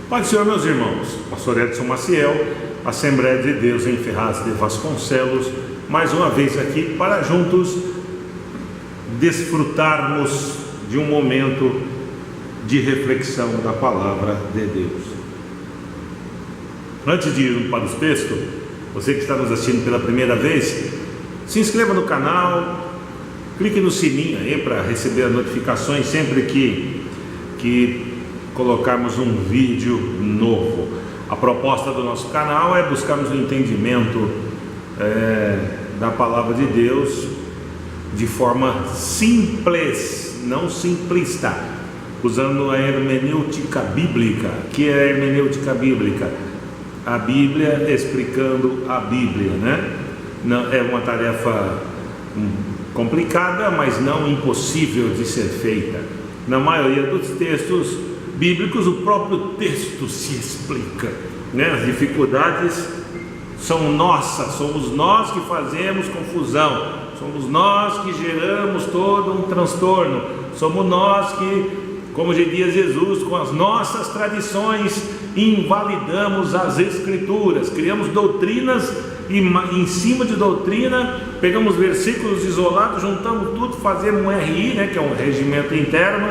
Pai do Senhor, meus irmãos, pastor Edson Maciel, Assembleia de Deus em Ferraz de Vasconcelos, mais uma vez aqui para juntos desfrutarmos de um momento de reflexão da palavra de Deus. Antes de ir para os textos, você que está nos assistindo pela primeira vez, se inscreva no canal, clique no sininho aí para receber as notificações sempre que colocarmos um vídeo novo. A proposta do nosso canal é buscarmos o entendimento da palavra de Deus de forma simples, não simplista, usando a hermenêutica bíblica. Que é a hermenêutica bíblica? A Bíblia explicando a Bíblia, né? Não, é uma tarefa complicada, mas não impossível de ser feita. Na maioria dos textos bíblicos, o próprio texto se explica, né? As dificuldades são nossas, somos nós que fazemos confusão, somos nós que geramos todo um transtorno, somos nós que, como diria Jesus, com as nossas tradições invalidamos as Escrituras, criamos doutrinas e em cima de doutrina pegamos versículos isolados, juntamos tudo, fazemos um RI, né, que é um regimento interno,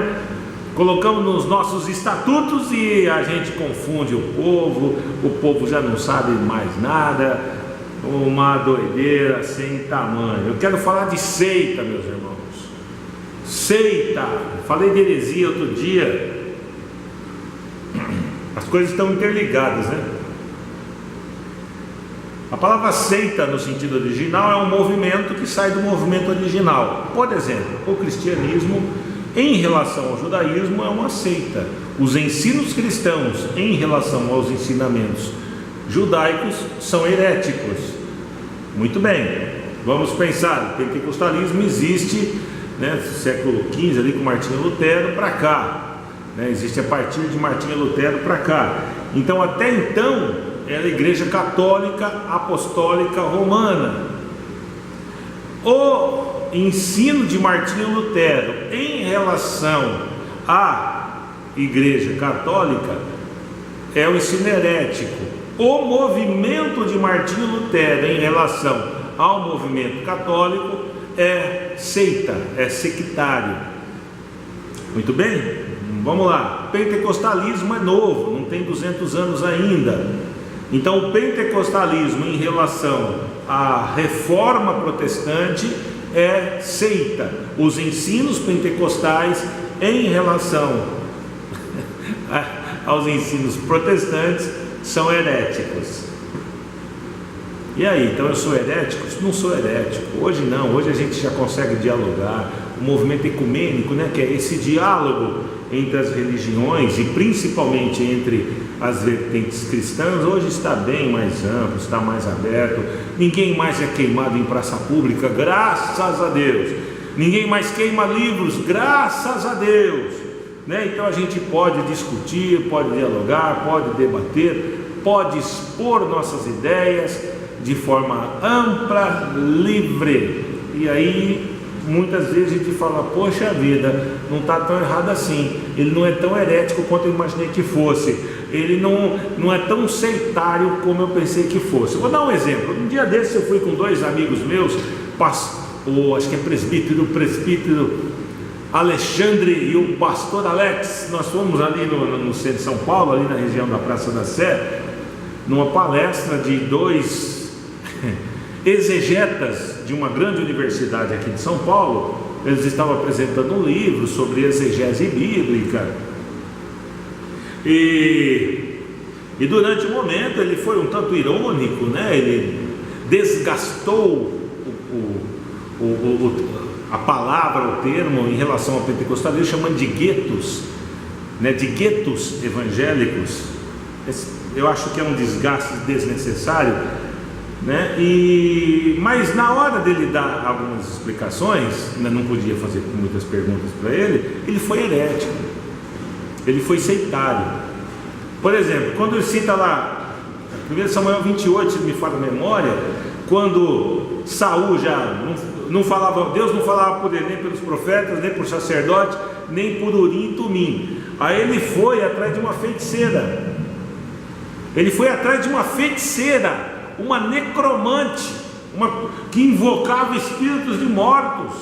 colocamos nos nossos estatutos e a gente confunde o povo já não sabe mais nada, uma doideira sem tamanho. Eu quero falar de seita, meus irmãos. Seita, falei de heresia outro dia. As coisas estão interligadas, né? A palavra seita no sentido original é um movimento que sai do movimento original. Por exemplo, o cristianismo em relação ao judaísmo é uma seita. Os ensinos cristãos em relação aos ensinamentos judaicos são heréticos. Muito bem, vamos pensar, o pentecostalismo existe, né, século XV ali com Martinho Lutero para cá, né, existe a partir de Martinho Lutero para cá. Então até então era a Igreja Católica Apostólica Romana. O ensino de Martinho Lutero em relação à Igreja Católica é o ensino herético. O movimento de Martinho Lutero em relação ao movimento católico é seita, é sectário. Muito bem, vamos lá. Pentecostalismo é novo, não tem 200 anos ainda. Então o pentecostalismo em relação à reforma protestante é seita. Os ensinos pentecostais em relação aos ensinos protestantes são heréticos. E aí, então eu sou herético? Não sou herético. Hoje não, hoje a gente já consegue dialogar. O movimento ecumênico, né, que é esse diálogo entre as religiões e principalmente entre as vertentes cristãs, hoje está bem mais amplo, está mais aberto. Ninguém mais é queimado em praça pública, graças a Deus. Ninguém mais queima livros, graças a Deus, né? Então a gente pode discutir, pode dialogar, pode debater, pode expor nossas ideias de forma ampla, livre. E aí muitas vezes a gente fala, poxa vida, não está tão errado assim, ele não é tão herético quanto eu imaginei que fosse, ele não é tão sectário como eu pensei que fosse. Vou dar um exemplo. Um dia desses eu fui com dois amigos meus, acho que é presbítero Alexandre e o pastor Alex. Nós fomos ali no centro de São Paulo, ali na região da Praça da Sé, numa palestra de dois exegetas de uma grande universidade aqui de São Paulo. Eles estavam apresentando um livro sobre exegese bíblica e durante o momento ele foi um tanto irônico, né? Ele desgastou a palavra, o termo em relação ao pentecostalismo, chamando de guetos, né? De guetos evangélicos. Eu acho que é um desgaste desnecessário, né? Mas na hora dele dar algumas explicações, ainda não podia fazer muitas perguntas para ele, ele foi herético, ele foi sectário. Por exemplo, quando ele cita lá 1 Samuel 28, se me falha a memória, quando Saul já não falava, Deus não falava por ele, nem pelos profetas, nem por sacerdote, nem por Urim e Tumim. Aí ele foi atrás de uma feiticeira, Ele foi atrás de uma feiticeira, uma necromante, que invocava espíritos de mortos.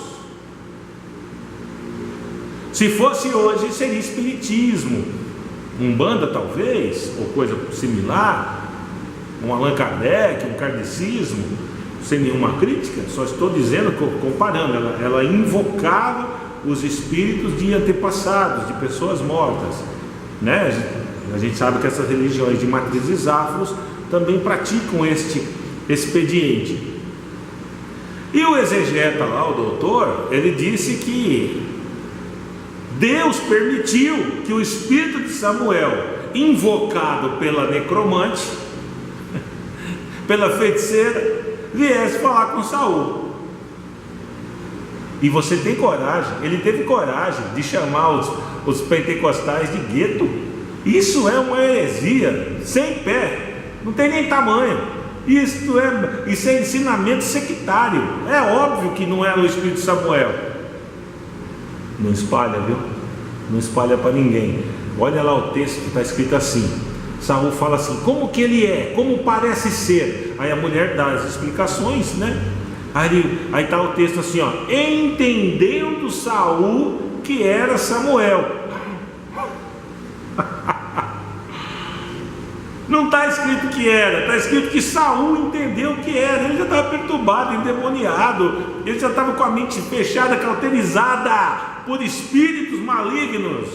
Se fosse hoje, seria espiritismo, umbanda talvez, ou coisa similar, um Allan Kardec, um kardecismo, sem nenhuma crítica, só estou dizendo, comparando, ela invocava os espíritos de antepassados, de pessoas mortas, né? A gente sabe que essas religiões de matrizes afros também praticam este expediente. E o exegeta lá, o doutor, ele disse que Deus permitiu que o espírito de Samuel, invocado pela necromante, pela feiticeira, viesse falar com Saul. E você tem coragem, ele teve coragem de chamar os pentecostais de gueto. Isso é uma heresia, sem pé, não tem nem tamanho. Isso é ensinamento sectário. É óbvio que não era o espírito de Samuel. Não espalha, viu? Não espalha para ninguém. Olha lá o texto que está escrito assim. Saul fala assim: como que ele é? Como parece ser? Aí a mulher dá as explicações, né? Aí está o texto assim, ó: entendendo Saul que era Samuel. Não está escrito que era, está escrito que Saul entendeu que era. Ele já estava perturbado, endemoniado, ele já estava com a mente fechada, cauterizada por espíritos malignos.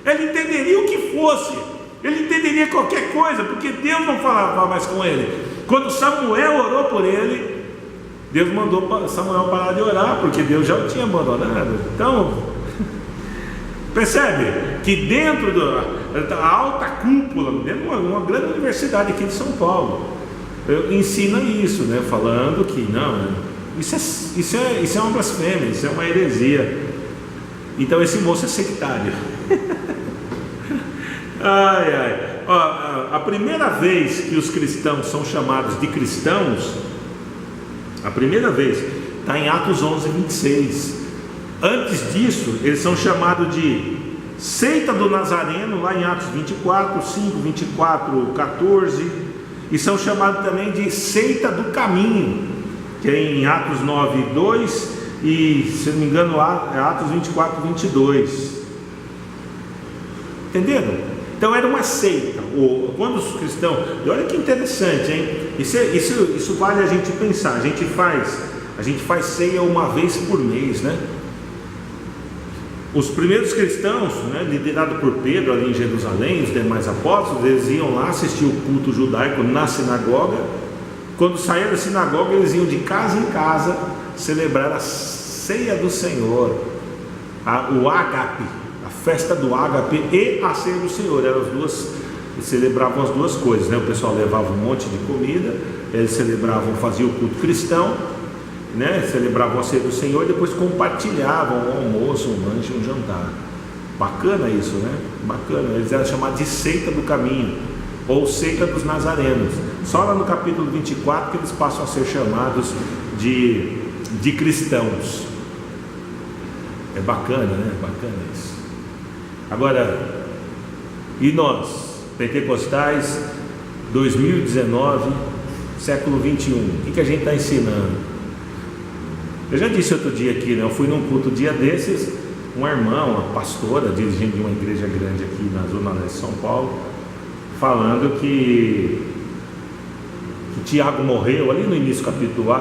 Ele entenderia o que fosse, ele entenderia qualquer coisa, porque Deus não falava mais com ele. Quando Samuel orou por ele, Deus mandou Samuel parar de orar, porque Deus já o tinha abandonado. Então, percebe que dentro da alta cúpula, dentro de uma grande universidade aqui de São Paulo, ensina isso, né? Falando que não, isso é uma blasfêmia, isso é uma heresia. Então esse moço é sectário. Ai, ai. Ó, a primeira vez que os cristãos são chamados de cristãos, a primeira vez, está em Atos 11, 26. Antes disso, eles são chamados de seita do Nazareno, lá em Atos 24, 5, 24, 14. E são chamados também de seita do caminho, que é em Atos 9, 2. E, se não me engano, é Atos 24, 22. Entenderam? Então era uma seita. Quando os cristãos... E olha que interessante, hein? Isso vale a gente pensar. A gente faz ceia uma vez por mês, né? Os primeiros cristãos, né, liderados por Pedro ali em Jerusalém, os demais apóstolos, eles iam lá assistir o culto judaico na sinagoga. Quando saíam da sinagoga, eles iam de casa em casa celebrar a ceia do Senhor, o ágape, a festa do ágape e a ceia do Senhor. Eram as duas, eles celebravam as duas coisas, né? O pessoal levava um monte de comida, eles celebravam, faziam o culto cristão, né? Celebravam a ceia do Senhor e depois compartilhavam um almoço, um lanche, um jantar. Bacana isso, né? Bacana. Eles eram chamados de seita do caminho ou seita dos nazarenos. Só lá no capítulo 24 que eles passam a ser chamados de cristãos. É bacana, né? Bacana isso. Agora, e nós, pentecostais, 2019, século 21, o que a gente está ensinando? Eu já disse outro dia aqui, né? Eu fui num culto dia desses, uma irmã, uma pastora, dirigente de uma igreja grande aqui na Zona Leste de São Paulo, falando que Tiago morreu ali no início do capítulo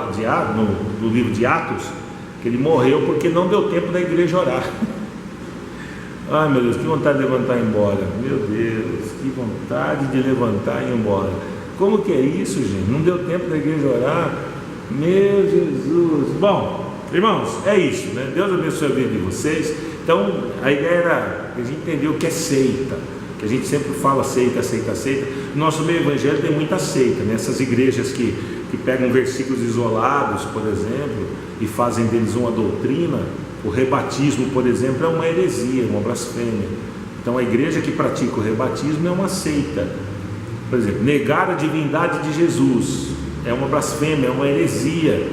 no livro de Atos, que ele morreu porque não deu tempo da igreja orar. Ai meu Deus, que vontade de levantar e ir embora. Meu Deus, que vontade de levantar e ir embora. Como que é isso, gente? Não deu tempo da igreja orar? Meu Jesus. Bom, irmãos, é isso, né? Deus abençoe a vida de vocês. Então, a ideia era a gente entender o que é seita, que a gente sempre fala seita, seita, seita. Nosso meio evangélico tem muita seita, né? Essas igrejas que pegam versículos isolados, por exemplo, e fazem deles uma doutrina. O rebatismo, por exemplo, é uma heresia, uma blasfêmia. Então a igreja que pratica o rebatismo é uma seita. Por exemplo, negar a divindade de Jesus é uma blasfêmia, é uma heresia.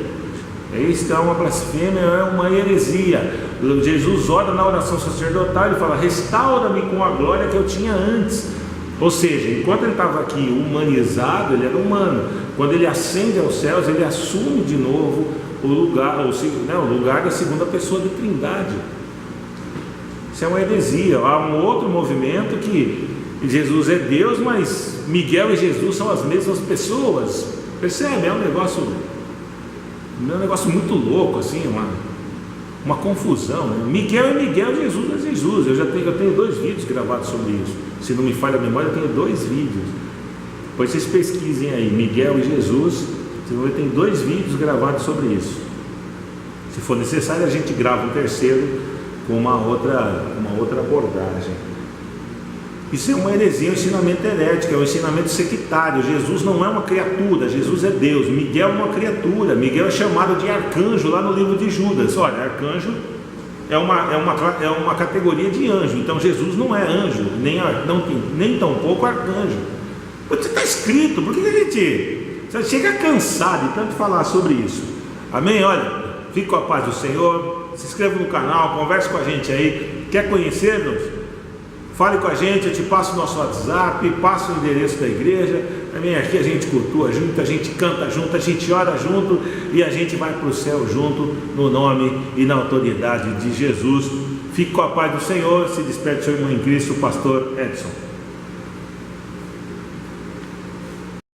Isso é uma blasfêmia, é uma heresia. Jesus ora na oração sacerdotal e fala: restaura-me com a glória que eu tinha antes. Ou seja, enquanto ele estava aqui humanizado, ele era humano. Quando ele ascende aos céus, ele assume de novo o lugar da segunda pessoa da Trindade. Isso é uma heresia. Há um outro movimento que Jesus é Deus, mas Miguel e Jesus são as mesmas pessoas. Percebe? É um negócio muito louco, assim, uma confusão, né? Miguel é Miguel, Jesus é Jesus. Eu tenho 2 vídeos gravados sobre isso. Se não me falha a memória, eu tenho 2 vídeos. Depois vocês pesquisem aí, Miguel e Jesus. Vocês vão ver, tem 2 vídeos gravados sobre isso. Se for necessário, a gente grava um terceiro com uma outra abordagem. Isso é uma heresia, um ensinamento herético, é um ensinamento sectário. Jesus não é uma criatura, Jesus é Deus. Miguel é uma criatura. Miguel é chamado de arcanjo lá no livro de Judas. Olha, arcanjo é uma categoria de anjo. Então Jesus não é anjo, nem tampouco arcanjo. Está escrito. Por que a gente chega cansado de tanto falar sobre isso? Amém? Olha, fique com a paz do Senhor. Se inscreva no canal, converse com a gente aí. Quer conhecer-nos? Fale com a gente, eu te passo o nosso WhatsApp, passo o endereço da igreja. Também aqui a gente cultua junto, a gente canta junto, a gente ora junto e a gente vai para o céu junto, no nome e na autoridade de Jesus. Fique com a paz do Senhor. Se despede seu irmão em Cristo, o pastor Edson.